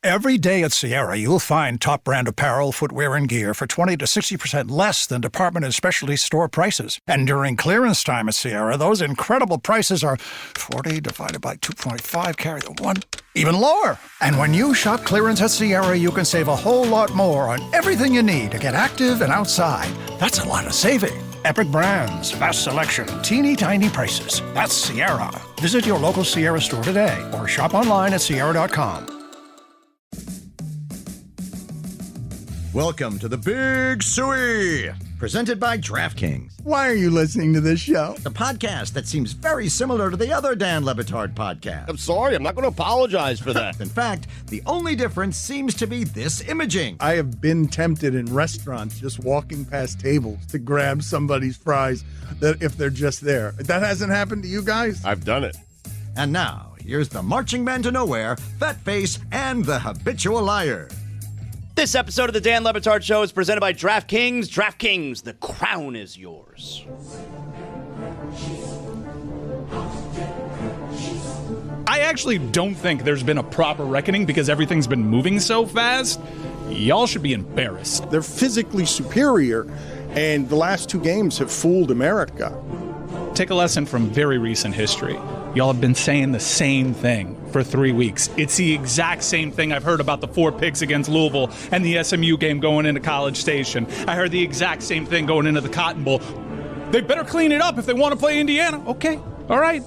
Every day at Sierra, you'll find top brand apparel, footwear, and gear for 20 to 60% less than department and specialty store prices. And during clearance time at Sierra, those incredible prices are 40 divided by 2.5, carry the 1, even lower. And when you shop clearance at Sierra, you can save a whole lot more on everything you need to get active and outside. That's a lot of saving. Epic brands, vast selection, teeny tiny prices. That's Sierra. Visit your local Sierra store today or shop online at Sierra.com. Welcome to the Big Suey, presented by DraftKings. Why are you listening to this show? The podcast that seems very similar to the other Dan Le Batard podcast. I'm sorry, I'm not going to apologize for that. In fact, the only difference seems to be this imaging. I have been tempted in restaurants just walking past tables to grab somebody's fries that if they're just there. That hasn't happened to you guys? I've done it. And now, here's the marching man to nowhere, Fat Face, and the habitual liar. This episode of the Dan Le Batard Show is presented by DraftKings. DraftKings, the crown is yours. I actually don't think there's been a proper reckoning because everything's been moving so fast. Y'all should be embarrassed. They're physically superior, and the last two games have fooled America. Take a lesson from very recent history. Y'all have been saying the same thing for 3 weeks. It's the exact same thing I've heard about the 4 picks against Louisville and the SMU game going into College Station. I heard the exact same thing going into the Cotton Bowl. They better clean it up if they want to play Indiana. Okay, all right.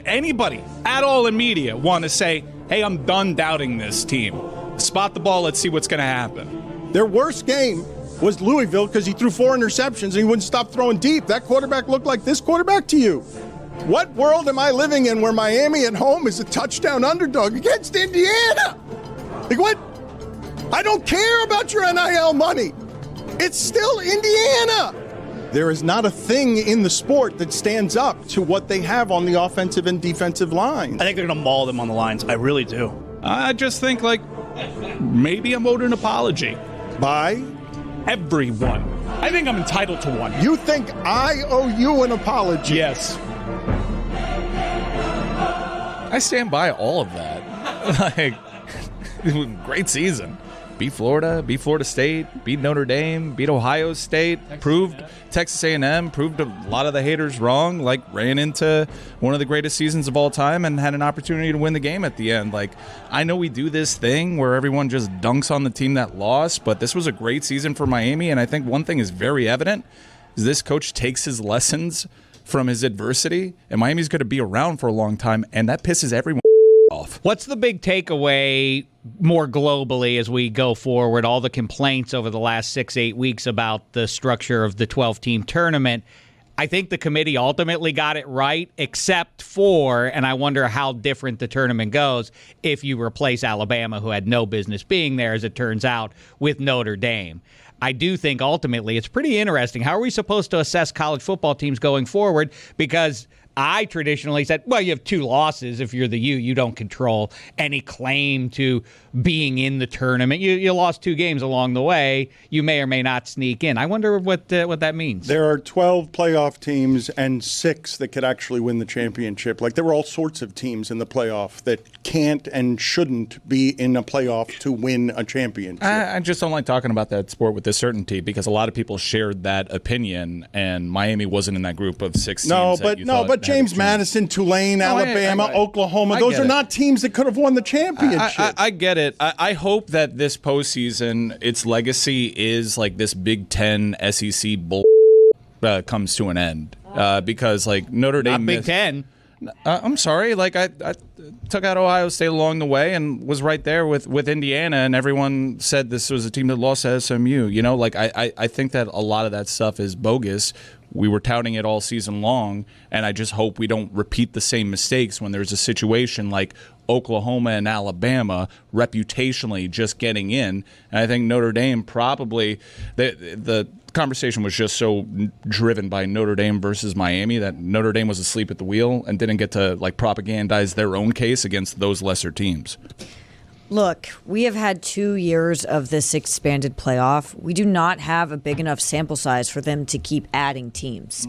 Anybody at all in media want to say, hey, I'm done doubting this team. Spot the ball, let's see what's going to happen. Their worst game was Louisville because he threw 4 interceptions and he wouldn't stop throwing deep. That quarterback looked like this quarterback to you. What world am I living in where Miami at home is a touchdown underdog against Indiana? Like what? I don't care about your NIL money. It's still Indiana. There is not a thing in the sport that stands up to what they have on the offensive and defensive line. I think they're going to maul them on the lines. I really do. I just think, maybe I'm owed an apology. By? Everyone. I think I'm entitled to one. You think I owe you an apology? Yes. I stand by all of that. Great season. Beat Florida, beat Florida State, beat Notre Dame, beat Ohio State, proved Texas A&M, proved a lot of the haters wrong, ran into one of the greatest seasons of all time and had an opportunity to win the game at the end. I know we do this thing where everyone just dunks on the team that lost, but this was a great season for Miami, and I think one thing is very evident is this coach takes his lessons from his adversity, and Miami's going to be around for a long time, and that pisses everyone off. What's the big takeaway more globally as we go forward? All the complaints over the last 6-8 weeks about the structure of the 12-team tournament. I think the committee ultimately got it right, except for, and I wonder how different the tournament goes, if you replace Alabama, who had no business being there, as it turns out, with Notre Dame. I do think ultimately it's pretty interesting. How are we supposed to assess college football teams going forward? Because I traditionally said, well, you have 2 losses. If you're the you don't control any claim to being in the tournament. You lost 2 games along the way. You may or may not sneak in. I wonder what that means. There are 12 playoff teams and 6 that could actually win the championship. There were all sorts of teams in the playoff that can't and shouldn't be in a playoff to win a championship. I just don't like talking about that sport with this certainty because a lot of people shared that opinion, and Miami wasn't in that group of 6 teams. But James Madison, Tulane, Alabama, Oklahoma, those are not teams that could have won the championship. I get it. I hope that this postseason, its legacy is this Big Ten SEC bull comes to an end because Notre Dame. Not Big Ten. I'm sorry. I took out Ohio State along the way and was right there with Indiana, and everyone said this was a team that lost to SMU. I think that a lot of that stuff is bogus. We were touting it all season long, and I just hope we don't repeat the same mistakes when there's a situation like Oklahoma and Alabama reputationally just getting in. And I think Notre Dame probably the conversation was just so driven by Notre Dame versus Miami that Notre Dame was asleep at the wheel and didn't get to propagandize their own case against those lesser teams. Look, we have had 2 years of this expanded playoff. We do not have a big enough sample size for them to keep adding teams.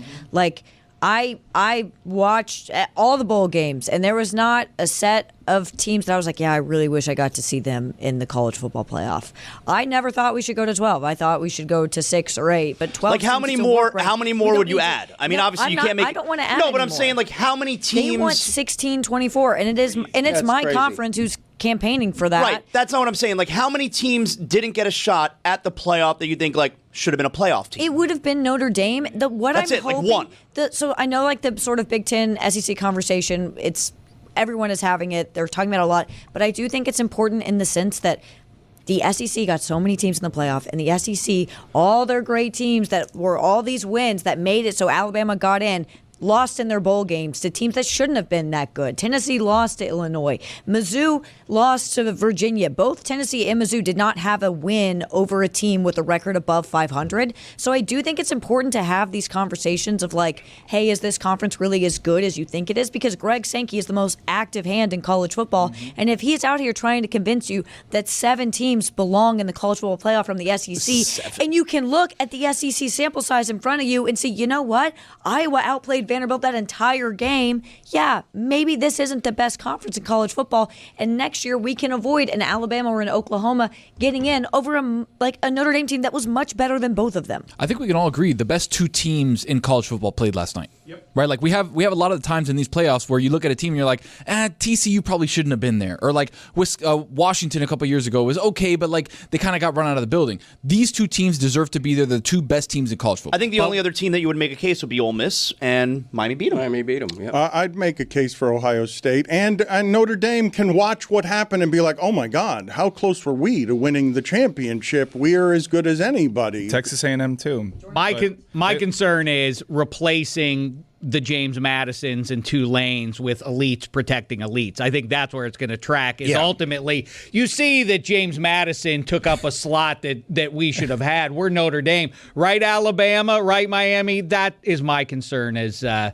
I watched all the bowl games, and there was not a set of teams that I was like, yeah, I really wish I got to see them in the college football playoff. I never thought we should go to 12. I thought we should go to 6 or 8, but 12. Like how many more? How many more would you add? I mean, obviously you can't make. I don't want to add. No, but I'm anymore. saying like how many teams? They want 16, 24, and it's my crazy. conference who's campaigning for that. Right. That's not what I'm saying. Like how many teams didn't get a shot at the playoff that you think like should have been a playoff team? It would have been Notre Dame. That's it, like hoping, one. So I know like the sort of Big Ten SEC conversation. Everyone is having it. They're talking about it a lot, but I do think it's important in the sense that the SEC got so many teams in the playoff, and the SEC, all their great teams that were all these wins that made it so Alabama got in, lost in their bowl games to teams that shouldn't have been that good. Tennessee lost to Illinois. Mizzou lost to Virginia. Both Tennessee and Mizzou did not have a win over a team with a record above 500. So I do think it's important to have these conversations of like, hey, is this conference really as good as you think it is? Because Greg Sankey is the most active hand in college football. And if he's out here trying to convince you that 7 teams belong in the college football playoff from the SEC, and you can look at the SEC sample size in front of you and see, you know what? Iowa outplayed Vanderbilt that entire game. Yeah, maybe this isn't the best conference in college football, and next year we can avoid an Alabama or an Oklahoma getting in over a Notre Dame team that was much better than both of them. I think we can all agree the best 2 teams in college football played last night. Yep. Right? Like we have a lot of times in these playoffs where you look at a team and you're like, TCU probably shouldn't have been there. Or like Washington a couple years ago was okay, but like they kind of got run out of the building. These 2 teams deserve to be there. The 2 best teams in college football. I think the only other team that you would make a case would be Ole Miss, and Miami beat them. Yeah. I'd make a case for Ohio State, and Notre Dame can watch what happened and be like, oh my God, how close were we to winning the championship? We are as good as anybody. Texas A&M too. My concern is replacing the James Madisons and Tulanes with elites protecting elites. I think that's where it's going to track. Is ultimately you see that James Madison took up a slot that we should have had. We're Notre Dame, right? Alabama, right? Miami. That is my concern as a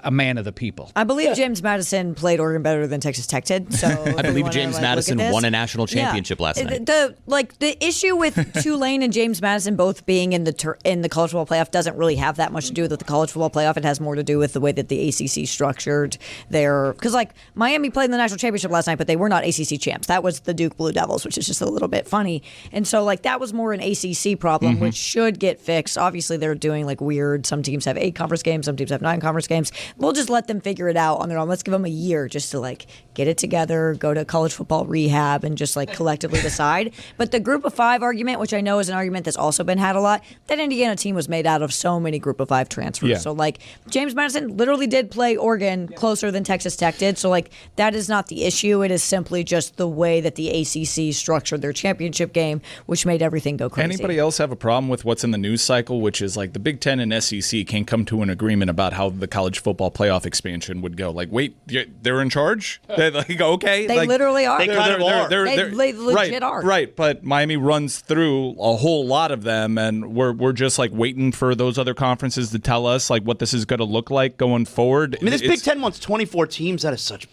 man of the people. I believe James Madison played Oregon better than Texas Tech did. So I believe James Madison won a national championship last night. The issue with Tulane and James Madison both being in the college football playoff doesn't really have that much to do with the college football playoff. It has more to do with the way that the ACC structured their, because like Miami played in the national championship last night, but they were not ACC champs. That was the Duke Blue Devils, which is just a little bit funny. And so like that was more an ACC problem, which should get fixed. Obviously they're doing like weird. Some teams have 8 conference games, some teams have 9 conference games. We'll just let them figure it out on their own. Let's give them a year just to like get it together, go to college football rehab, and just like collectively decide. But the group of 5 argument, which I know is an argument that's also been had a lot, that Indiana team was made out of so many group of 5 transfers. Yeah. So like James Madison literally did play Oregon closer than Texas Tech did. So like that is not the issue. It is simply just the way that the ACC structured their championship game, which made everything go crazy. Anybody else have a problem with what's in the news cycle, which is like the Big Ten and SEC can't come to an agreement about how the college football playoff expansion would go? Like, wait, they're in charge? They're like, okay. They literally are. They kind of are. They legit are. Right, but Miami runs through a whole lot of them, and we're just like waiting for those other conferences to tell us like what this is going to look like going forward. I mean, this Big Ten wants 24 teams. That is such.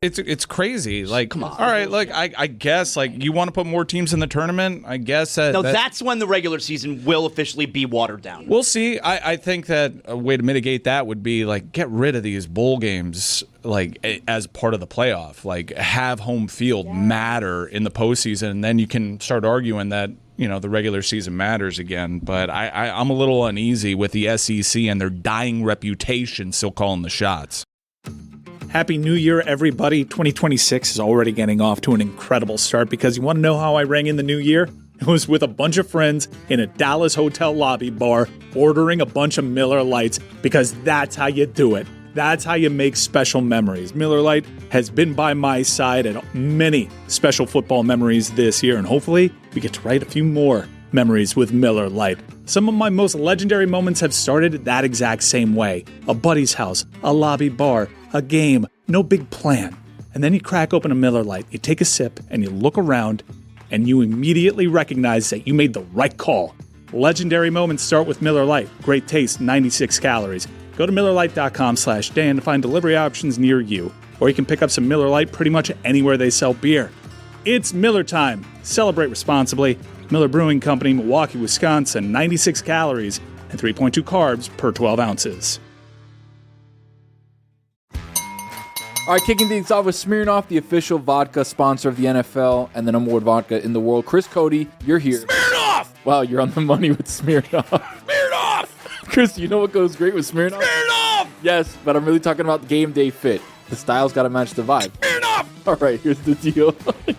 It's crazy. Like, come on. All right, like I guess like you want to put more teams in the tournament. I guess that's when the regular season will officially be watered down. We'll see. I think that a way to mitigate that would be like get rid of these bowl games like as part of the playoff. Like have home field matter in the postseason, and then you can start arguing that the regular season matters again. But I'm a little uneasy with the SEC and their dying reputation still calling the shots. Happy New Year, everybody. 2026 is already getting off to an incredible start because you want to know how I rang in the new year? It was with a bunch of friends in a Dallas hotel lobby bar ordering a bunch of Miller Lights because that's how you do it. That's how you make special memories. Miller Lite has been by my side at many special football memories this year, and hopefully we get to write a few more memories with Miller Lite. Some of my most legendary moments have started that exact same way. A buddy's house, a lobby bar, a game, no big plan. And then you crack open a Miller Lite, you take a sip, and you look around, and you immediately recognize that you made the right call. Legendary moments start with Miller Lite. Great taste, 96 calories. Go to MillerLite.com/Dan to find delivery options near you. Or you can pick up some Miller Lite pretty much anywhere they sell beer. It's Miller time. Celebrate responsibly. Miller Brewing Company, Milwaukee, Wisconsin, 96 calories and 3.2 carbs per 12 ounces. All right, kicking things off with Smirnoff, the official vodka sponsor of the NFL and the number one vodka in the world. Chris Cody, you're here. Smirnoff! Wow, you're on the money with Smirnoff. Smirnoff! Chris, you know what goes great with Smirnoff? Smirnoff! Yes, but I'm really talking about game day fit. The style's got to match the vibe. Smirnoff! All right, here's the deal.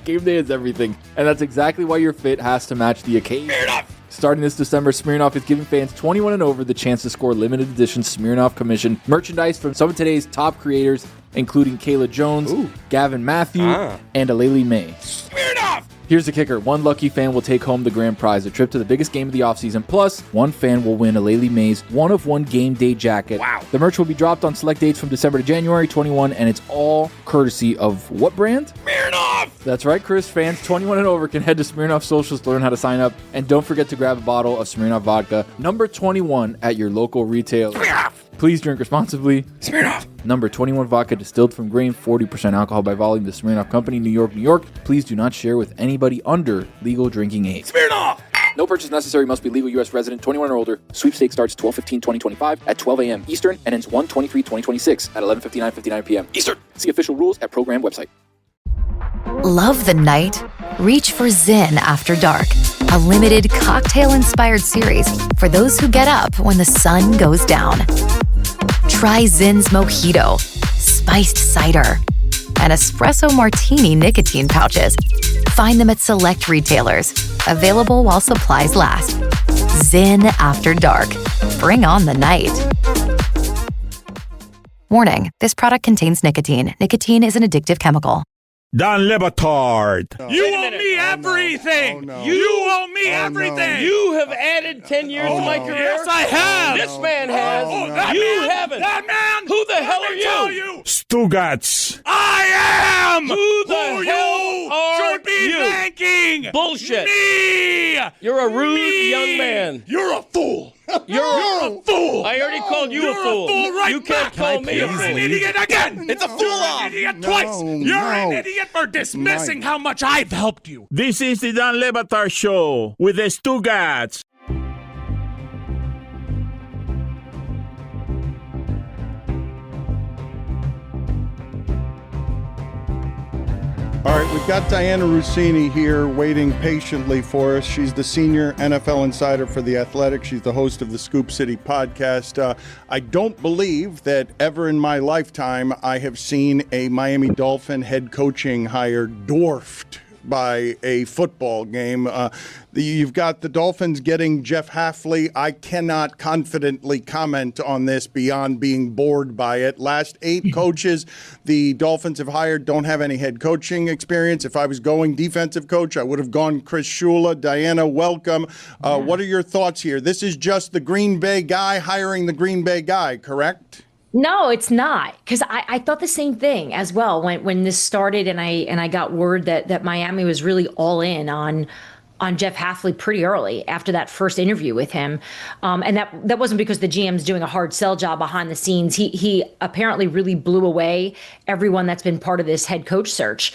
Game day is everything, and that's exactly why your fit has to match the occasion. Smirnoff! Starting this December, Smirnoff is giving fans 21 and over the chance to score limited edition Smirnoff commission merchandise from some of today's top creators, including Kayla Jones, Gavin Matthew, and Aleli May. Smirnoff! Here's the kicker. One lucky fan will take home the grand prize, a trip to the biggest game of the offseason. Plus, one fan will win Aleli May's one-of-one game day jacket. Wow. The merch will be dropped on select dates from December to January 21, and it's all courtesy of what brand? Smirnoff! That's right, Chris. Fans 21 and over can head to Smirnoff socials to learn how to sign up. And don't forget to grab a bottle of Smirnoff vodka, number 21 at your local retailer. Smirnoff! Please drink responsibly. Smirnoff! Number 21 vodka distilled from grain, 40% alcohol by volume. The Smirnoff Company, New York, New York. Please do not share with anybody under legal drinking age. Smirnoff! No purchase necessary. Must be legal U.S. resident, 21 or older. Sweepstakes starts 12/15/2025 at 12 a.m. Eastern and ends 1/23/2026 at 11:59 p.m. Eastern. See official rules at program website. Love the night? Reach for Zen After Dark, a limited cocktail-inspired series for those who get up when the sun goes down. Try Zen's Mojito, spiced cider, and espresso martini nicotine pouches. Find them at select retailers. Available while supplies last. Zen After Dark. Bring on the night. Warning, this product contains nicotine. Nicotine is an addictive chemical. Don Batard. You owe me everything. You owe me everything. You have added 10 years to my career. Yes, I have. This man has. Haven't. That man. Who the hell are Tell you? you. Stugotz. I am. Who the hell are should be you? thanking. Bullshit. Me. You're a rude young man. You're a fool. You're a fool. I already called you You're a fool. Right you can't back. call me a You're fool. an idiot again. It's a fool off. You're an idiot twice. You're an idiot for dismissing how much I've helped you. This is the Don Batard Show with the Stugotz. All right, we've got Dianna Russini here waiting patiently for us. She's the senior NFL insider for The Athletic. She's the host of the Scoop City podcast. I don't believe that ever in my lifetime I have seen a Miami Dolphin head coaching hire dwarfed by a football game. You've got the Dolphins getting Jeff Hafley. I cannot confidently comment on this beyond being bored by it. Last 8 coaches the Dolphins have hired don't have any head coaching experience. If I was going defensive coach, I would have gone Chris Shula. Dianna, welcome. What are your thoughts here? This is just the Green Bay guy hiring the Green Bay guy, correct? No, it's not, because I thought the same thing as well when this started, and I got word that Miami was really all in on Jeff Hafley pretty early after that first interview with him, and that wasn't because the GM's doing a hard sell job behind the scenes. He apparently really blew away everyone that's been part of this head coach search.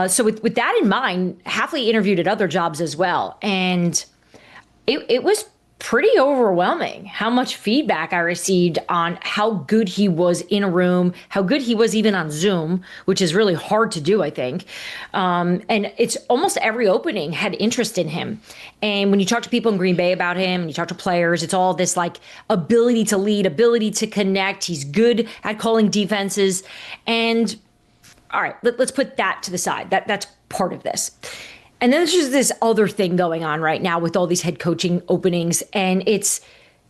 So with that in mind, Hafley interviewed at other jobs as well, and it was pretty overwhelming how much feedback I received on how good he was in a room, how good he was even on Zoom, which is really hard to do, I think. And it's almost every opening had interest in him. And when you talk to people in Green Bay about him, and you talk to players, it's all this like ability to lead, ability to connect. He's good at calling defenses. And all right, let's put that to the side. That's part of this. And then there's just this other thing going on right now with all these head coaching openings. And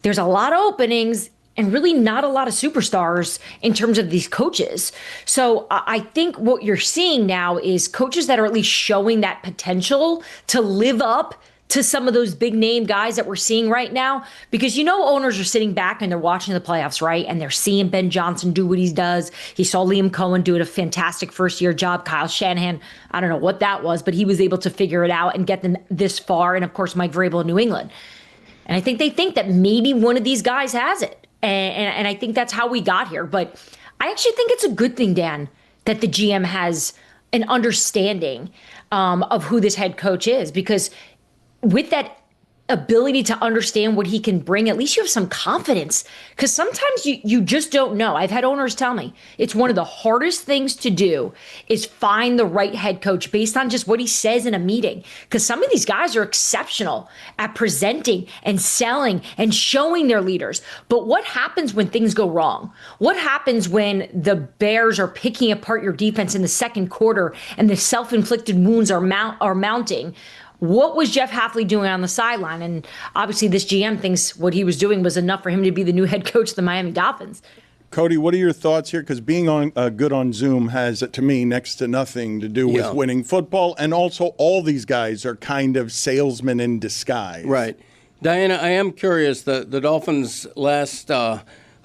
there's a lot of openings and really not a lot of superstars in terms of these coaches. So I think what you're seeing now is coaches that are at least showing that potential to live up to some of those big name guys that we're seeing right now, because owners are sitting back and they're watching the playoffs, right? And they're seeing Ben Johnson do what he does. He saw Liam Cohen do a fantastic first-year job. Kyle Shanahan, I don't know what that was, but he was able to figure it out and get them this far. And of course, Mike Vrabel in New England. And I think they think that maybe one of these guys has it. And I think that's how we got here. But I actually think it's a good thing, Dan, that the GM has an understanding of who this head coach is, because with that ability to understand what he can bring, at least you have some confidence. Because sometimes you just don't know. I've had owners tell me it's one of the hardest things to do is find the right head coach based on just what he says in a meeting. Because some of these guys are exceptional at presenting and selling and showing their leaders. But what happens when things go wrong? What happens when the Bears are picking apart your defense in the second quarter and the self-inflicted wounds are mounting? What was Jeff Hafley doing on the sideline? And obviously this GM thinks what he was doing was enough for him to be the new head coach of the Miami Dolphins. Cody, what are your thoughts here? Because being on good on Zoom has, to me, next to nothing to do with winning football. And also all these guys are kind of salesmen in disguise. Right. Dianna, I am curious. The Dolphins' last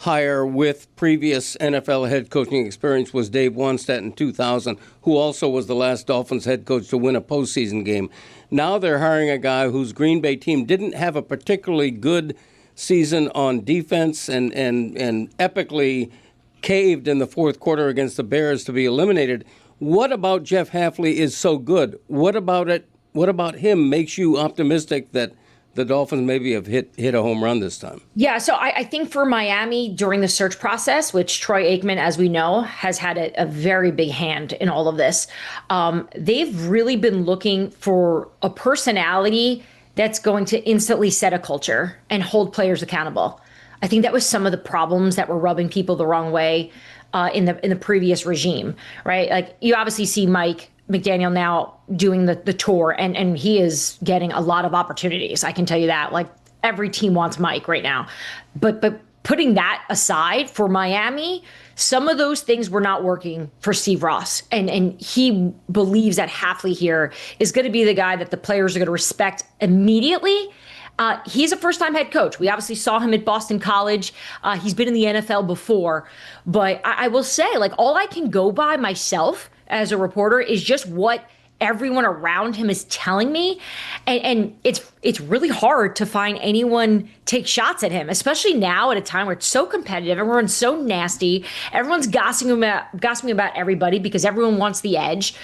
hire with previous NFL head coaching experience was Dave Wannstedt in 2000, who also was the last Dolphins head coach to win a postseason game. Now they're hiring a guy whose Green Bay team didn't have a particularly good season on defense and epically caved in the fourth quarter against the Bears to be eliminated. What about Jeff Hafley is so good? What about it? What about him makes you optimistic that the Dolphins maybe have hit a home run this time? Yeah, so I think for Miami during the search process, which Troy Aikman, as we know, has had a very big hand in all of this, they've really been looking for a personality that's going to instantly set a culture and hold players accountable. I think that was some of the problems that were rubbing people the wrong way in the previous regime, right? Like you obviously see Mike McDaniel now doing the tour, and he is getting a lot of opportunities. I can tell you that. Like every team wants Mike right now. But putting that aside, for Miami, some of those things were not working for Steve Ross. And he believes that Hafley here is going to be the guy that the players are going to respect immediately. He's a first-time head coach. We obviously saw him at Boston College. He's been in the NFL before. But I will say, like, all I can go by myself as a reporter is just what everyone around him is telling me. And it's really hard to find anyone take shots at him, especially now at a time where it's so competitive. Everyone's so nasty. Everyone's gossiping about everybody because everyone wants the edge.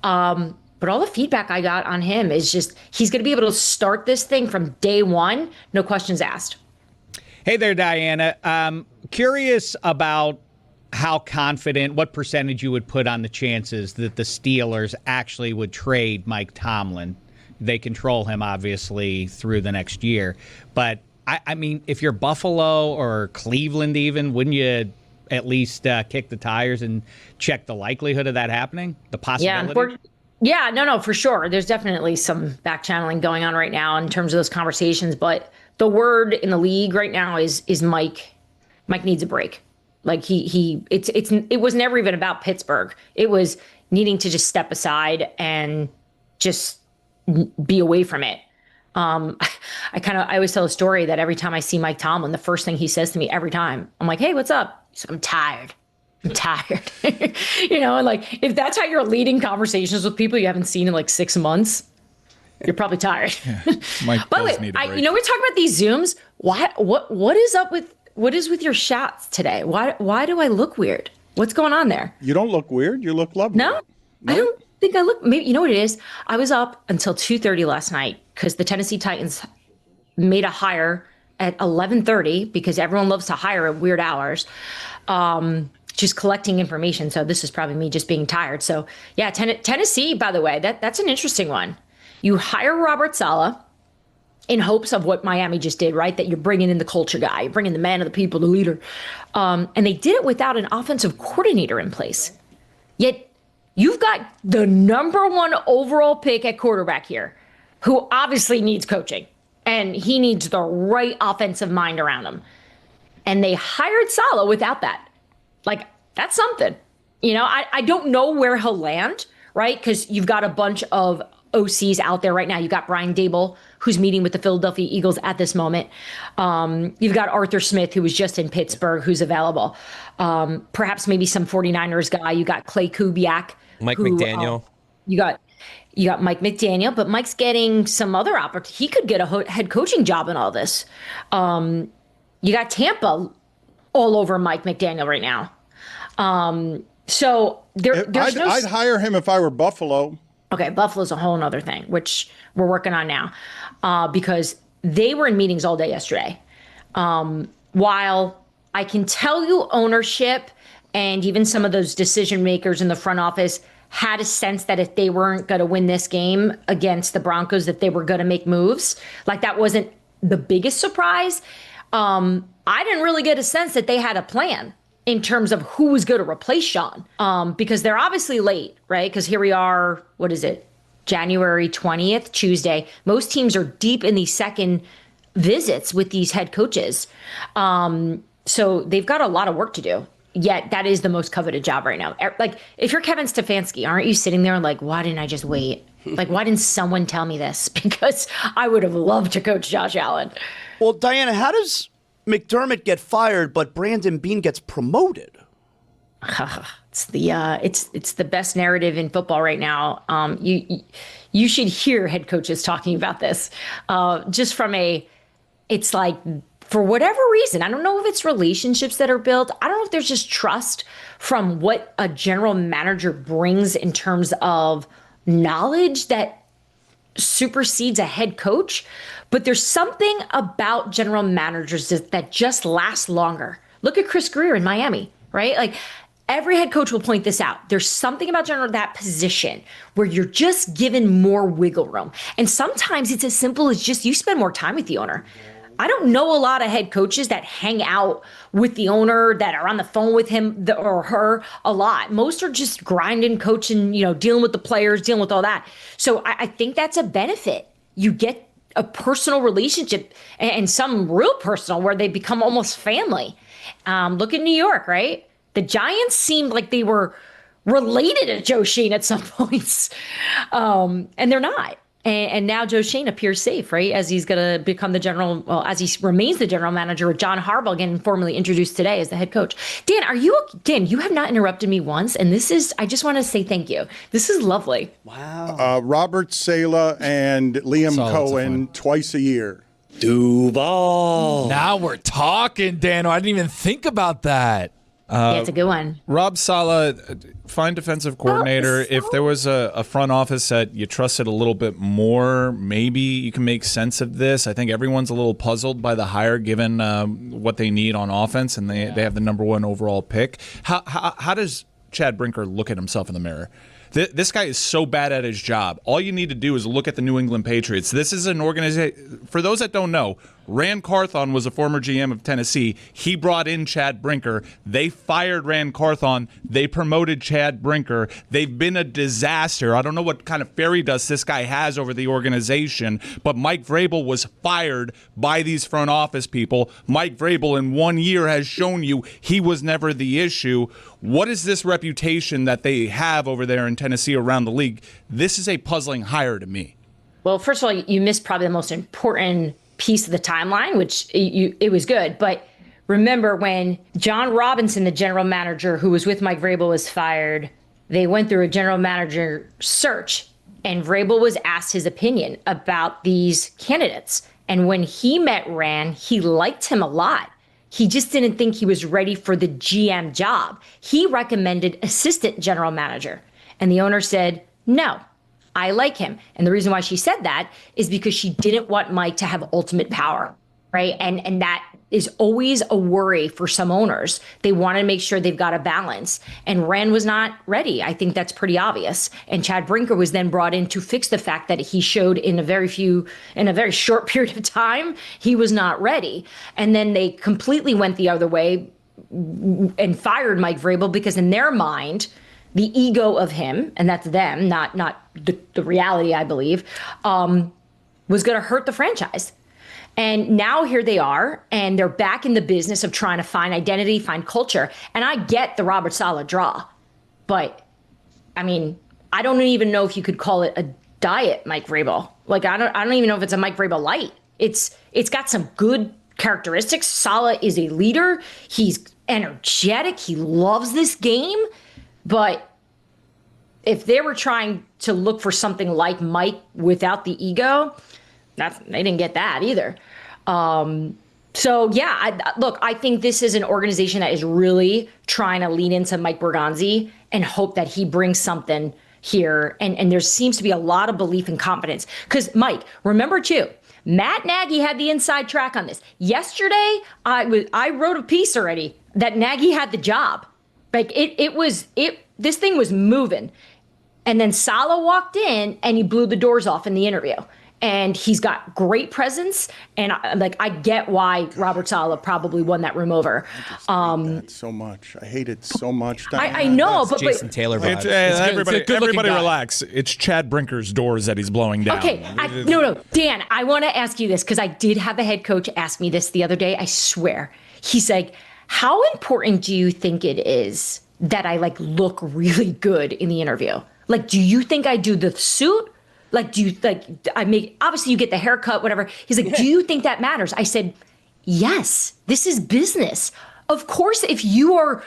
But all the feedback I got on him is just he's going to be able to start this thing from day one, no questions asked. Hey there, Dianna. Curious about how confident, what percentage you would put on the chances that the Steelers actually would trade Mike Tomlin. They control him, obviously, through the next year. But, I mean, if you're Buffalo or Cleveland even, wouldn't you at least kick the tires and check the likelihood of that happening? The possibility? Yeah, no, for sure. There's definitely some back channeling going on right now in terms of those conversations. But the word in the league right now is Mike. Mike needs a break. Like it was never even about Pittsburgh. It was needing to just step aside and just be away from it. I always tell a story that every time I see Mike Tomlin, the first thing he says to me every time, I'm like, hey, what's up? He's like, I'm tired. And like, if that's how you're leading conversations with people you haven't seen in like 6 months, you're probably tired. Yeah, Mike By the way, does need a break. we're talking about these Zooms. What is up with, what is with your shots today? Why do I look weird? What's going on there? You don't look weird. You look lovely. No, I don't think I look. Maybe you know what it is. I was up until 2:30 last night because the Tennessee Titans made a hire at 11:30 because everyone loves to hire at weird hours. Just collecting information. So this is probably me just being tired. So yeah, Tennessee. By the way, that's an interesting one. You hire Robert Saleh in hopes of what Miami just did, right? That you're bringing in the culture guy, you're bringing the man of the people, the leader. And they did it without an offensive coordinator in place. Yet you've got the #1 overall pick at quarterback here, who obviously needs coaching. And he needs the right offensive mind around him. And they hired Saleh without that. Like, that's something. I don't know where he'll land, right? Because you've got a bunch of OCs out there right now. You've got Brian Daboll, who's meeting with the Philadelphia Eagles at this moment. You've got Arthur Smith, who was just in Pittsburgh, who's available. Perhaps maybe some 49ers guy. You got Clay Kubiak. Mike McDaniel. You got Mike McDaniel, but Mike's getting some other opportunity. He could get a head coaching job in all this. You got Tampa all over Mike McDaniel right now. So I'd hire him if I were Buffalo. Okay, Buffalo's a whole nother thing, which we're working on now, because they were in meetings all day yesterday. While I can tell you ownership and even some of those decision makers in the front office had a sense that if they weren't going to win this game against the Broncos, that they were going to make moves. Like, that wasn't the biggest surprise. I didn't really get a sense that they had a plan in terms of who was going to replace Sean, because they're obviously late, right? Because here we are, what is it, January 20th, Tuesday. Most teams are deep in these second visits with these head coaches. So they've got a lot of work to do. Yet that is the most coveted job right now. Like, if you're Kevin Stefanski, aren't you sitting there like, why didn't I just wait? Like, why didn't someone tell me this? Because I would have loved to coach Josh Allen. Well, Dianna, how does McDermott get fired, but Brandon Beane gets promoted? It's the best narrative in football right now. You should hear head coaches talking about this. Just from it's like, for whatever reason, I don't know if it's relationships that are built. I don't know if there's just trust from what a general manager brings in terms of knowledge that supersedes a head coach. But there's something about general managers that just lasts longer. Look at Chris Greer in Miami, right? Like, every head coach will point this out. There's something about that position where you're just given more wiggle room. And sometimes it's as simple as just you spend more time with the owner. I don't know a lot of head coaches that hang out with the owner, that are on the phone with him or her a lot. Most are just grinding, coaching, dealing with the players, dealing with all that. So I think that's a benefit. You get a personal relationship, and some real personal, where they become almost family. Look at New York, right? The Giants seemed like they were related to Joe Schoen at some points, and they're not. And now Joe Schoen appears safe, right? As he's going to become as he remains the general manager with John Harbaugh, getting formally introduced today as the head coach. Dan, you have not interrupted me once. And I just want to say thank you. This is lovely. Wow. Robert Saleh and Liam Cohen twice a year. Duval. Now we're talking, Dano. I didn't even think about that. Yeah, it's a good one. Rob Saleh, fine defensive coordinator. If there was a front office that you trusted a little bit more, maybe you can make sense of this. I think everyone's a little puzzled by the hire, given what they need on offense, and they have the number one overall pick. How does Chad Brinker look at himself in the mirror? This guy is so bad at his job. All you need to do is look at the New England Patriots. This is an organization, for those that don't know, Rand Carthon was a former GM of Tennessee. He brought in Chad Brinker. They fired Rand Carthon. They promoted Chad Brinker. They've been a disaster. I don't know what kind of fairy dust this guy has over the organization, but Mike Vrabel was fired by these front office people. Mike Vrabel in 1 year has shown you he was never the issue. What is this reputation that they have over there in Tennessee around the league? This is a puzzling hire to me. Well, first of all, you missed probably the most important piece of the timeline, which it was good. But remember, when John Robinson, the general manager who was with Mike Vrabel, was fired, they went through a general manager search, and Vrabel was asked his opinion about these candidates. And when he met Rand, he liked him a lot. He just didn't think he was ready for the GM job. He recommended assistant general manager. And the owner said, no, I like him. And the reason why she said that is because she didn't want Mike to have ultimate power, right? And that is always a worry for some owners. They want to make sure they've got a balance. And Rand was not ready. I think that's pretty obvious. And Chad Brinker was then brought in to fix the fact that he showed in a very short period of time, he was not ready. And then they completely went the other way and fired Mike Vrabel because in their mind, the ego of him, and that's them, not the reality, I believe, was going to hurt the franchise. And now here they are, and they're back in the business of trying to find identity, find culture. And I get the Robert Saleh draw, but I mean, I don't even know if you could call it a diet Mike Vrabel. Like, I don't even know if it's a Mike Vrabel light. It's got some good characteristics. Saleh is a leader. He's energetic. He loves this game. But if they were trying to look for something like Mike without the ego, they didn't get that either. So, yeah, I think this is an organization that is really trying to lean into Mike Bergonzi and hope that he brings something here. And there seems to be a lot of belief and confidence. Because, Mike, remember, too, Matt Nagy had the inside track on this. Yesterday, I wrote a piece already that Nagy had the job. Like, this thing was moving. And then Saleh walked in and he blew the doors off in the interview. And he's got great presence, and I get why Robert Saleh probably won that room over. I hate that so much. I hate it so much. I know, but Jason Taylor vibes. Everybody relax. It's Chad Brinker's doors that he's blowing down. Okay, no, Dan, I want to ask you this because I did have the head coach ask me this the other day. I swear, he's like, "How important do you think it is that I look really good in the interview? Like, do you think I do the suit?" Obviously you get the haircut, whatever. He's like, do you think that matters? I said, yes, this is business. Of course, if you are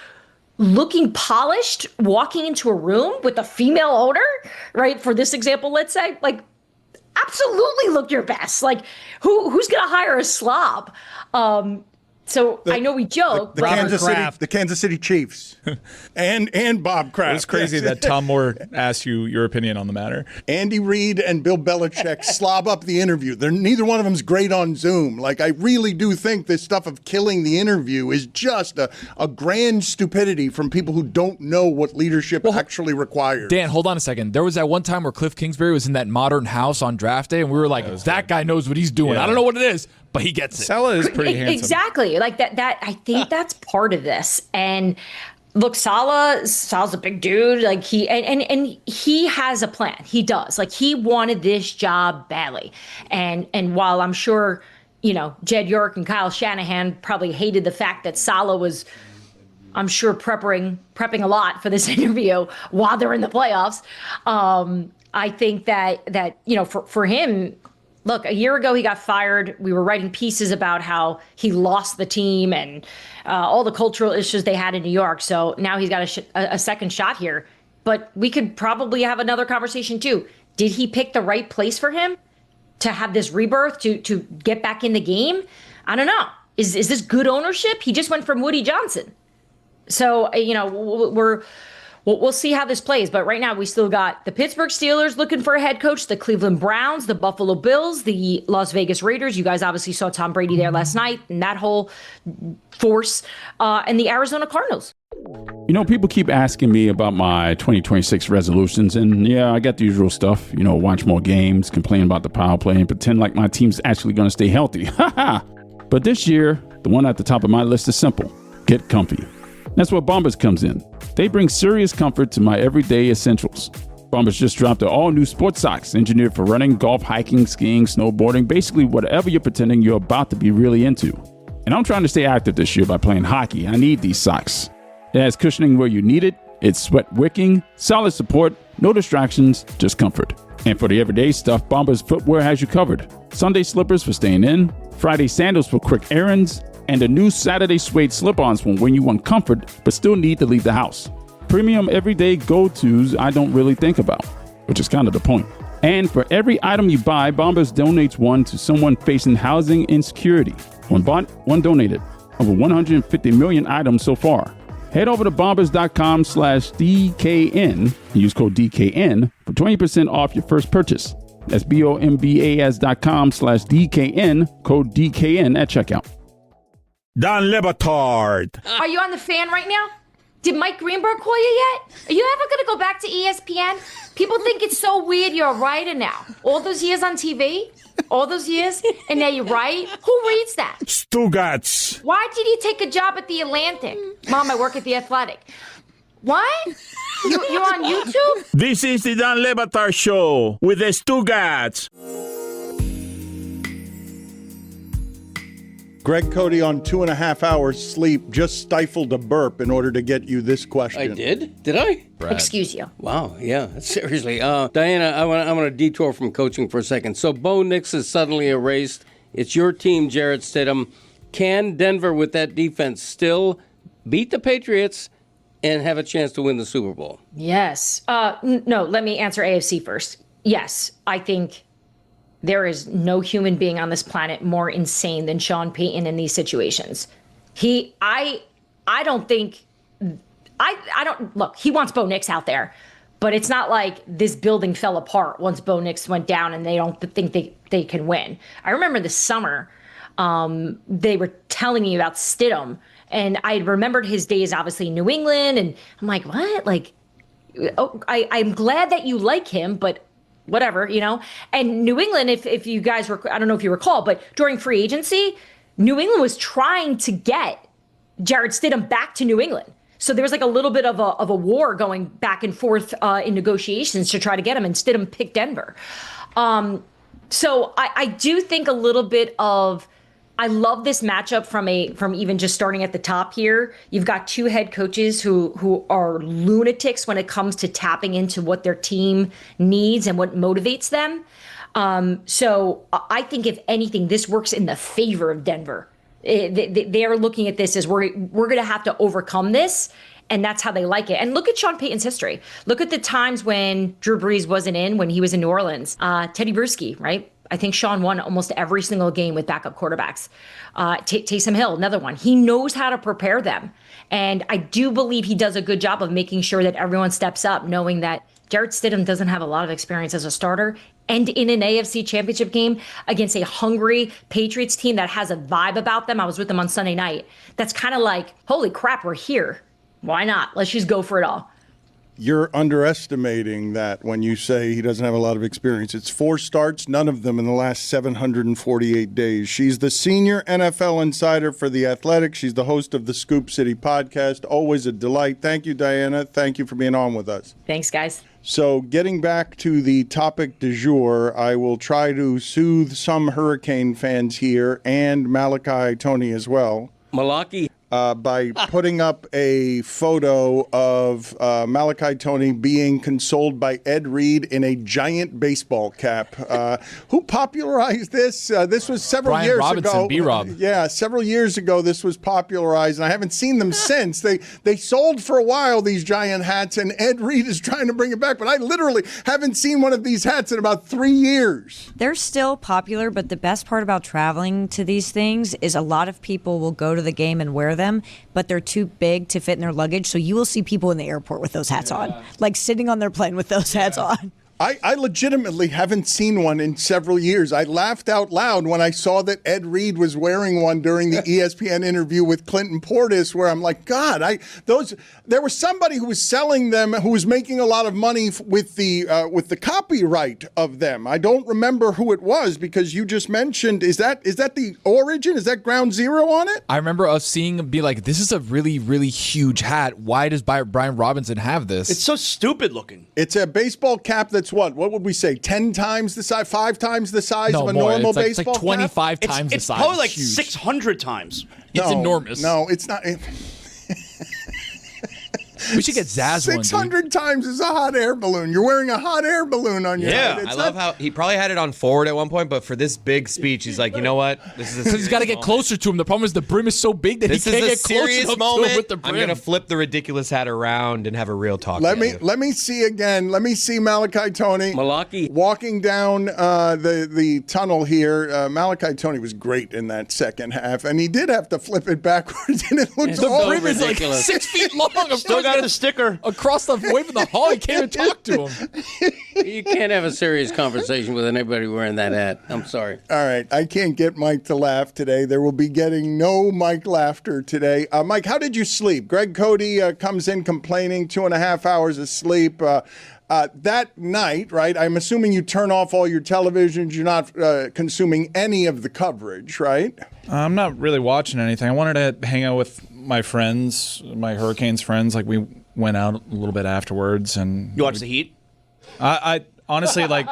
looking polished, walking into a room with a female owner, right? For this example, let's say, absolutely look your best. Who's going to hire a slob? So I know we joke. The Kansas City Chiefs and Bob Kraft. It's crazy that Tom Moore asked you your opinion on the matter. Andy Reid and Bill Belichick slob up the interview. Neither one of them's great on Zoom. I really do think this stuff of killing the interview is just a grand stupidity from people who don't know what leadership actually requires. Dan, hold on a second. There was that one time where Cliff Kingsbury was in that modern house on draft day, and we were like, that guy knows what he's doing. Yeah. I don't know what it is, but he gets it. Saleh is pretty handsome. Exactly. That I think that's part of this. And look, Saleh's a big dude. He has a plan. He does. He wanted this job badly. And while I'm sure, Jed York and Kyle Shanahan probably hated the fact that Saleh was, I'm sure, prepping a lot for this interview while they're in the playoffs. I think that for him, look, a year ago he got fired. We were writing pieces about how he lost the team and all the cultural issues they had in New York. So now he's got a second shot here. But we could probably have another conversation too. Did he pick the right place for him to have this rebirth, to get back in the game? I don't know. Is this good ownership? He just went from Woody Johnson. So, we'll see how this plays. But right now we still got the Pittsburgh Steelers looking for a head coach, the Cleveland Browns, the Buffalo Bills, the Las Vegas Raiders. You guys obviously saw Tom Brady there last night and that whole force, and the Arizona Cardinals. People keep asking me about my 2026 resolutions, and yeah, I got the usual stuff. Watch more games, complain about the power play, and pretend like my team's actually going to stay healthy. But this year, the one at the top of my list is simple. Get comfy. That's where Bombas comes in. They bring serious comfort to my everyday essentials. Bombas just dropped their all-new sports socks, engineered for running, golf, hiking, skiing, snowboarding, basically whatever you're pretending you're about to be really into. And I'm trying to stay active this year by playing hockey. I need these socks. It has cushioning where you need it, it's sweat wicking, solid support, no distractions, just comfort. And for the everyday stuff, Bombas footwear has you covered. Sunday slippers for staying in, Friday sandals for quick errands, and the new Saturday suede slip-ons for when you want comfort but still need to leave the house. Premium everyday go-tos I don't really think about, which is kind of the point. And for every item you buy, Bombas donates one to someone facing housing insecurity. One bought, one donated. Over 150 million items so far. Head over to bombas.com/DKN and use code DKN for 20% off your first purchase. That's BOMBAS.com/DKN, code DKN at checkout. Dan Le Batard. Are you on the Fan right now? Did Mike Greenberg call you yet? Are you ever going to go back to ESPN? People think it's so weird you're a writer now. All those years on TV, all those years, and now you write? Who reads that? Stugotz. Why did you take a job at The Atlantic? Mom, I work at The Athletic. What? You're on YouTube? This is the Dan Le Batard Show with the Stugotz. Greg Cody on 2.5 hours sleep just stifled a burp in order to get you this question. I did? Did I? Brad. Excuse you. Wow, yeah, seriously. Dianna, I want to detour from coaching for a second. So Bo Nix is suddenly erased. It's your team, Jarrett Stidham. Can Denver, with that defense, still beat the Patriots and have a chance to win the Super Bowl? Yes. No, let me answer AFC first. Yes, I think there is no human being on this planet more insane than Sean Payton in these situations. I don't look, he wants Bo Nix out there, But it's not like this building fell apart once Bo Nix went down and they don't think they can win. I remember this summer, they were telling me about Stidham, and I remembered his days, obviously, in New England, and I'm like, what? Like, oh, I'm glad that you like him, but whatever, And New England, if you guys were, I don't know if you recall, but during free agency, New England was trying to get Jarrett Stidham back to New England. So there was like a little bit of a war going back and forth in negotiations to try to get him, and Stidham picked Denver. So I do think a little bit of, I love this matchup from even just starting at the top here. You've got two head coaches who are lunatics when it comes to tapping into what their team needs and what motivates them. So I think if anything, this works in the favor of Denver. They are looking at this as we're going to have to overcome this, and that's how they like it. And look at Sean Payton's history. Look at the times when Drew Brees wasn't in, when he was in New Orleans. Teddy Bruschi, right? I think Sean won almost every single game with backup quarterbacks. Taysom Hill, another one. He knows how to prepare them. And I do believe he does a good job of making sure that everyone steps up, knowing that Jarrett Stidham doesn't have a lot of experience as a starter. And in an AFC championship game against a hungry Patriots team that has a vibe about them. I was with them on Sunday night. That's kind of like, holy crap, we're here. Why not? Let's just go for it all. You're underestimating that when you say he doesn't have a lot of experience. It's 4 starts, none of them in the last 748 days. She's the senior NFL insider for The Athletic. She's the host of the Scoop City podcast. Always a delight. Thank you, Dianna. Thank you for being on with us. Thanks, guys. So getting back to the topic du jour, I will try to soothe some Hurricane fans here and Malachi Tony as well. Malaki. By putting up a photo of Malachi Tony being consoled by Ed Reed in a giant baseball cap. Who popularized this? This was several years ago. B-Rob. Yeah, several years ago this was popularized, and I haven't seen them since. They sold for a while, these giant hats, and Ed Reed is trying to bring it back, but I literally haven't seen one of these hats in about 3 years. They're still popular, but the best part about traveling to these things is a lot of people will go to the game and wear them, but they're too big to fit in their luggage. So you will see people in the airport with those hats on, like sitting on their plane with those hats on. I legitimately haven't seen one in several years. I laughed out loud when I saw that Ed Reed was wearing one during the ESPN interview with Clinton Portis, where I'm like, God, there was somebody who was selling them who was making a lot of money with the copyright of them. I don't remember who it was because you just mentioned, is that the origin? Is that ground zero on it? I remember us seeing be like, this is a really, really huge hat. Why does Brian Robinson have this? It's so stupid looking. It's a baseball cap that's what would we say, 10 times the size, 5 times the size of a normal baseball it's like 25 cap? times the size. It's probably like 600 times. It's enormous. No, it's not. We should get Zaz 600 times is a hot air balloon. You're wearing a hot air balloon on your head. I love how he probably had it on forward at one point, but for this big speech, he's like, you know what? This is because he's got to get closer to him. The problem is the brim is so big that he can't get close enough to him with the brim. I'm gonna flip the ridiculous hat around and have a real talk. Let me see again. Let me see Malachi Tony walking down the tunnel here. Malachi Tony was great in that second half, and he did have to flip it backwards, and it looks the all brim is like ridiculous. 6 feet long. Still got the sticker across the way from the hall. You can't even talk to him. You can't have a serious conversation with anybody wearing that hat. I'm sorry. All right, I can't get Mike to laugh today. There will be getting no Mike laughter today. Mike, how did you sleep? Greg Cody comes in complaining 2.5 hours of sleep. That night, right, I'm assuming you turn off all your televisions. You're not consuming any of the coverage, right? I'm not really watching anything. I wanted to hang out with my friends, my Hurricanes friends. Like, we went out a little bit afterwards. And you watched the Heat? I honestly, like,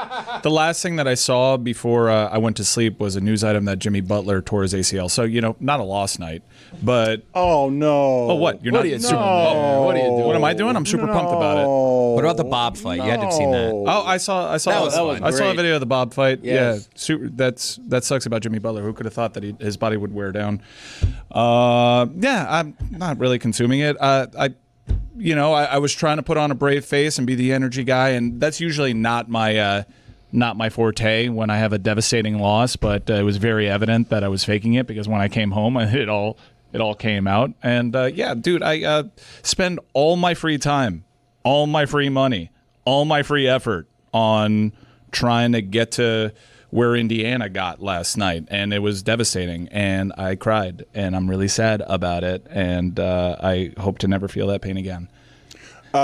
the last thing that I saw before I went to sleep was a news item that Jimmy Butler tore his ACL. So, not a lost night, but... Oh, no. Oh, what? You're not... What are you doing? What am I doing? I'm super pumped about it. What about the Bob fight? You had to have seen that. Oh, I saw That was fun. I saw a video of the Bob fight. Yes. Yeah, that sucks about Jimmy Butler. Who could have thought that his body would wear down? I'm not really consuming it. I was trying to put on a brave face and be the energy guy, and that's usually not my forte when I have a devastating loss. But it was very evident that I was faking it because when I came home, it all came out. And dude, I spend all my free time, all my free money all my free effort on trying to get to where Indiana got last night, and it was devastating, and I cried, and I'm really sad about it, and I hope to never feel that pain again.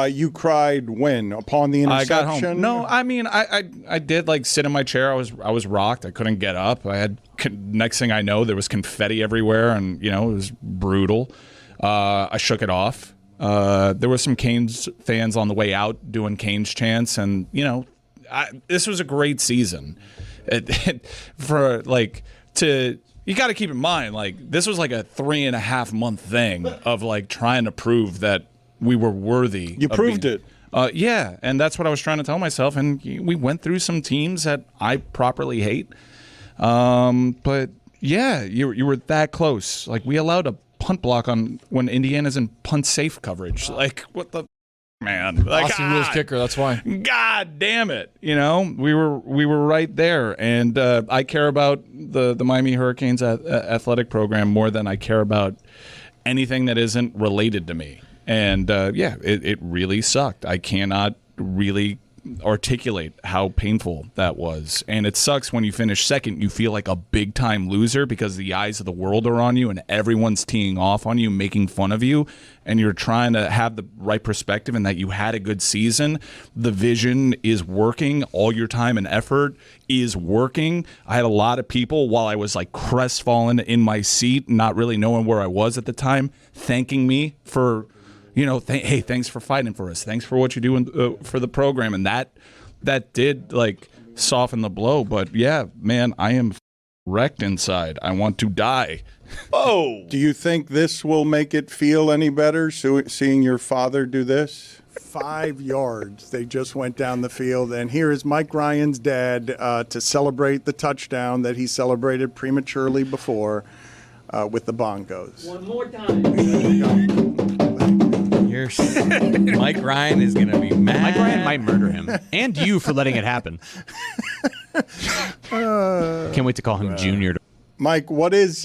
You cried when? Upon the interception? I got home. No, I mean, I did like sit in my chair. I was rocked. I couldn't get up. I had next thing I know, there was confetti everywhere, and it was brutal. I shook it off. There were some Canes fans on the way out doing Canes chants, and this was a great season. You got to keep in mind, like, this was like a 3.5 month thing of like trying to prove that we were worthy. You proved it. Yeah, and that's what I was trying to tell myself. And we went through some teams that I properly hate. But yeah, you were that close. Like, we allowed a punt block on when Indiana's in punt safe coverage. Like, what the man? Like, Austin Rules kicker. That's why. God damn it! We were right there, and I care about the Miami Hurricanes athletic program more than I care about anything that isn't related to me. And it really sucked. I cannot really articulate how painful that was. And it sucks when you finish second, you feel like a big time loser because the eyes of the world are on you and everyone's teeing off on you, making fun of you, and you're trying to have the right perspective and that you had a good season. The vision is working. All your time and effort is working. I had a lot of people, while I was like crestfallen in my seat, not really knowing where I was at the time, thanking me for hey, thanks for fighting for us. Thanks for what you're doing for the program. And that did like soften the blow. But yeah, man, I am wrecked inside. I want to die. Oh, do you think this will make it feel any better, seeing your father do this? 5 yards. They just went down the field. And here is Mike Ryan's dad to celebrate the touchdown that he celebrated prematurely before with the bongos. One more time. Mike Ryan is going to be mad. Mike Ryan might murder him. And you for letting it happen. Can't wait to call him Junior. Mike, what is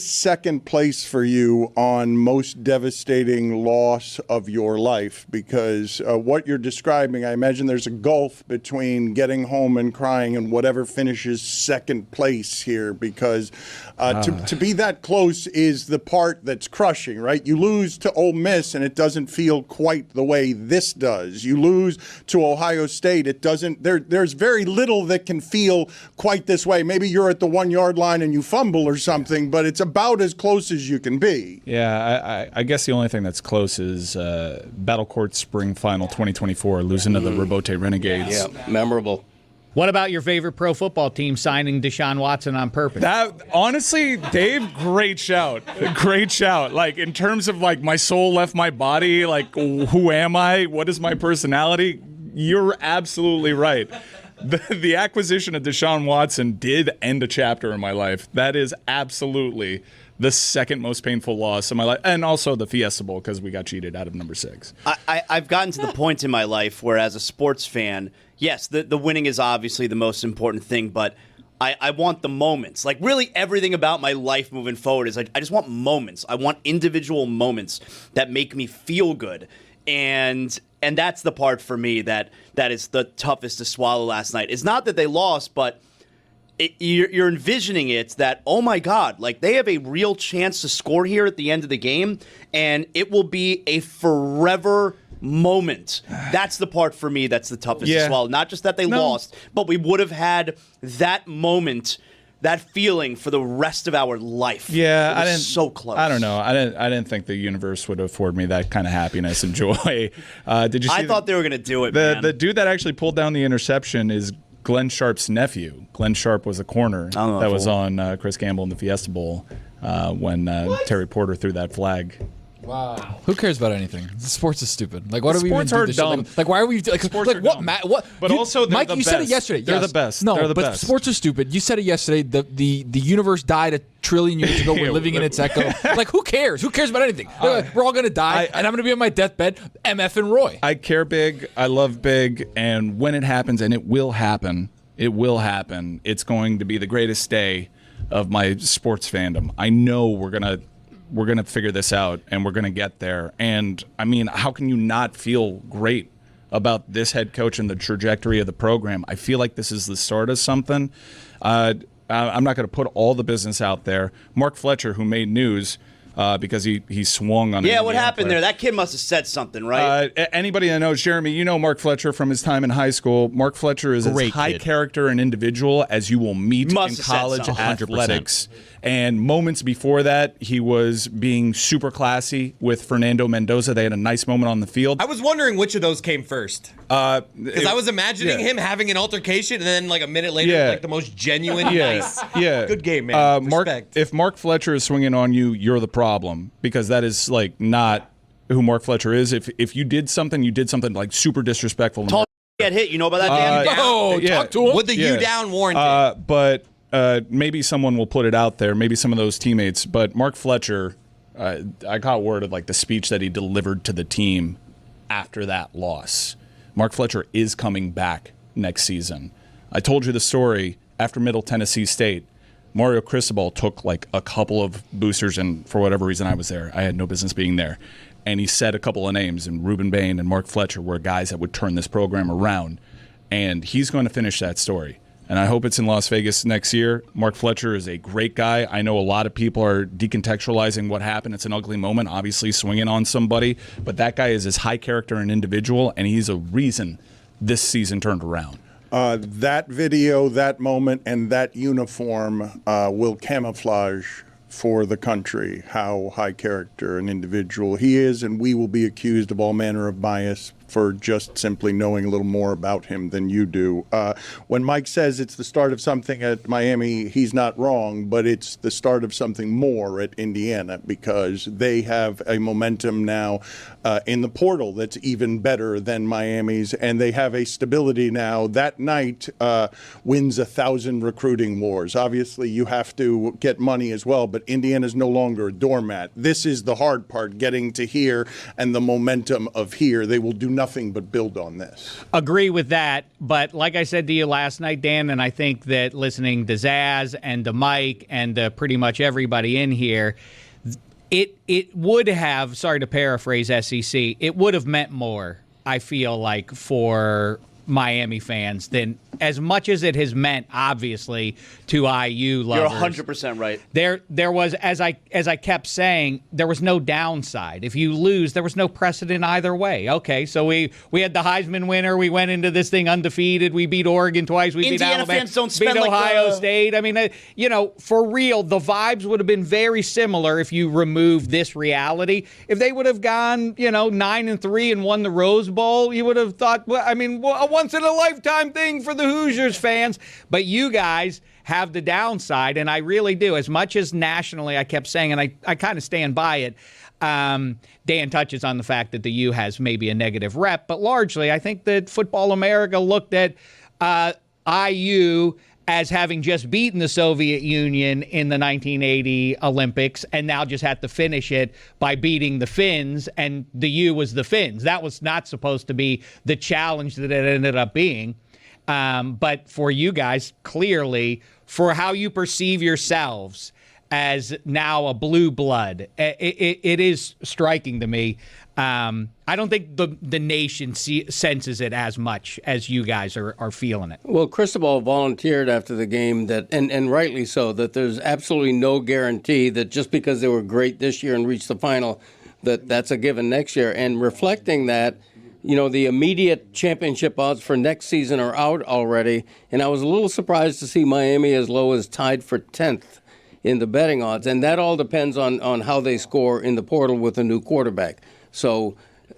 second place for you on most devastating loss of your life? Because what you're describing, I imagine there's a gulf between getting home and crying and whatever finishes second place here. Because to be that close is the part that's crushing, right? You lose to Ole Miss and it doesn't feel quite the way this does. You lose to Ohio State, it doesn't. There's very little that can feel quite this way. Maybe you're at the 1 yard line and you fumble or something, but it's about as close as you can be. Yeah, I guess the only thing that's close is Battle Court Spring Final 2024, losing to the Robote Renegades. Yeah, memorable. What about your favorite pro football team signing Deshaun Watson on purpose? That, honestly, Dave, great shout. Great shout. Like, in terms of, like, my soul left my body, like, who am I? What is my personality? You're absolutely right. The acquisition of Deshaun Watson did end a chapter in my life. That is absolutely the second most painful loss in my life. And also the Fiesta Bowl, because we got cheated out of number 6. I've gotten to the point in my life where, as a sports fan, yes, the winning is obviously the most important thing, but I want the moments. Like, really everything about my life moving forward is, like, I just want moments. I want individual moments that make me feel good. And that's the part for me that is the toughest to swallow last night. It's not that they lost, but you're envisioning it that, oh my God, like, they have a real chance to score here at the end of the game, and it will be a forever moment. That's the part for me that's the toughest to swallow. Not just that they lost, but we would have had that moment, that feeling for the rest of our life. Yeah, I didn't. So close. I don't know. I didn't think the universe would afford me that kind of happess and joy. Did you see? I thought they were going to do it. The dude that actually pulled down the interception is Glenn Sharp's nephew. Glenn Sharp was a corner that was on Chris Gamble in the Fiesta Bowl when Terry Porter threw that flag. Wow. Who cares about anything? Sports is stupid. Like, why do we even Sports do this are shit? dumb. Like, why are we like Sports like are what dumb. Matt? What? But also, they're Mike, the you said it best. yesterday. They're Yes. the best. No, They're the but best. sports are stupid. You said it yesterday. The universe died a trillion years ago. We're living in its echo. Like, who cares? Who cares about anything? We're all gonna die, and I'm gonna be on my deathbed. MF and Roy. I care big. I love big, and when it happens, and it will happen. It will happen. It's going to be the greatest day of my sports fandom. I know we're gonna figure this out, and we're gonna get there. And I mean, how can you not feel great about this head coach and the trajectory of the program. I feel like this is the start of something. I'm not going to put all the business out there. Mark Fletcher, who made news because he swung on. Yeah, what happened there? That kid must have said something, right? Anybody that knows Jeremy, you know Mark Fletcher from his time in high school. Mark Fletcher is as high character and individual as you will meet in college athletics. And moments before that, he was being super classy with Fernando Mendoza. They had a nice moment on the field. I was wondering which of those came first. Because I was imagining him having an altercation, and then like a minute later, like the most genuine, nice. Yeah. Good game, man. If Mark Fletcher is swinging on you, you're the problem, because that is like not who Mark Fletcher is. If you did something like super disrespectful. Tall get hit. You know about that, Dan? Talk to him. With the you down warranty. But maybe someone will put it out there, maybe some of those teammates. But Mark Fletcher, I caught word of like the speech that he delivered to the team after that loss. Mark Fletcher is coming back next season. I told you the story after Middle Tennessee State. Mario Cristobal took like a couple of boosters, and for whatever reason I was there. I had no business being there. And he said a couple of names, and Reuben Bain and Mark Fletcher were guys that would turn this program around. And he's going to finish that story. And I hope it's in Las Vegas next year. Mark Fletcher is a great guy. I know a lot of people are decontextualizing what happened. It's an ugly moment, obviously swinging on somebody. But that guy is as high character and individual, and he's a reason this season turned around. That video, that moment, and that uniform will camouflage for the country how high character and individual he is, and we will be accused of all manner of bias for just simply knowing a little more about him than you do. When Mike says it's the start of something at Miami, he's not wrong, but it's the start of something more at Indiana, because they have a momentum now in the portal that's even better than Miami's, and they have a stability now. That night wins 1,000 recruiting wars. Obviously, you have to get money as well, but Indiana's no longer a doormat. This is the hard part, getting to here and the momentum of here. They will do nothing but build on this. Agree with that, but like I said to you last night, Dan, and I think that listening to Zaz and to Mike and to pretty much everybody in here, it would have, sorry to paraphrase SEC, it would have meant more, I feel like, for Miami fans than as much as it has meant, obviously, to IU lovers. You're 100% right. There was, as I kept saying, there was no downside. If you lose, there was no precedent either way. Okay, so we had the Heisman winner. We went into this thing undefeated. We beat Oregon twice. We beat Alabama. Fans don't spend beat Ohio State. I mean, for real, the vibes would have been very similar if you removed this reality. If they would have gone, 9-3 and won the Rose Bowl, you would have thought, a once-in-a-lifetime thing for the Hoosiers fans. But you guys have the downside, and I really do. As much as nationally I kept saying, and I kind of stand by it, Dan touches on the fact that the U has maybe a negative rep, but largely I think that Football America looked at IU as having just beaten the Soviet Union in the 1980 Olympics and now just had to finish it by beating the Finns, and the U was the Finns. That was not supposed to be the challenge that it ended up being. But for you guys, clearly, for how you perceive yourselves as now a blue blood, it is striking to me. I don't think the nation senses it as much as you guys are feeling it. Well, Cristobal volunteered after the game that, and rightly so, that there's absolutely no guarantee that just because they were great this year and reached the final, that's a given next year. And reflecting that, the immediate championship odds for next season are out already, and I was a little surprised to see Miami as low as tied for 10th in the betting odds, and that all depends on how they score in the portal with a new quarterback. So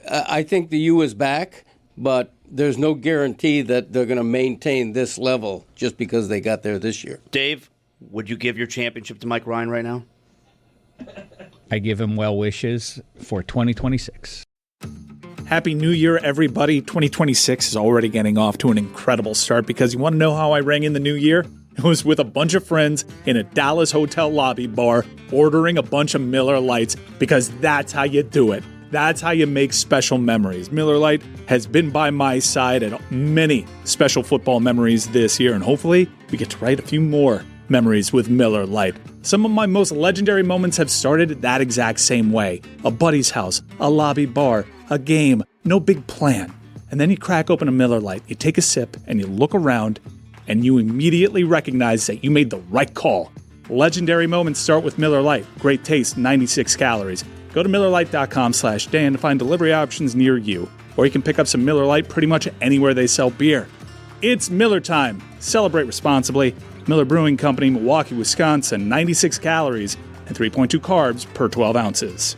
I think the U is back, but there's no guarantee that they're going to maintain this level just because they got there this year. Dave, would you give your championship to Mike Ryan right now? I give him well wishes for 2026. Happy New Year, everybody. 2026 is already getting off to an incredible start, because you want to know how I rang in the new year? It was with a bunch of friends in a Dallas hotel lobby bar ordering a bunch of Miller Lights, because that's how you do it. That's how you make special memories. Miller Lite has been by my side at many special football memories this year, and hopefully we get to write a few more memories with Miller Lite. Some of my most legendary moments have started that exact same way. A buddy's house, a lobby bar, a game, no big plan. And then you crack open a Miller Lite, you take a sip, and you look around, and you immediately recognize that you made the right call. Legendary moments start with Miller Lite. Great taste, 96 calories. Go to MillerLite.com/Dan to find delivery options near you. Or you can pick up some Miller Lite pretty much anywhere they sell beer. It's Miller time. Celebrate responsibly. Miller Brewing Company, Milwaukee, Wisconsin, 96 calories and 3.2 carbs per 12 ounces.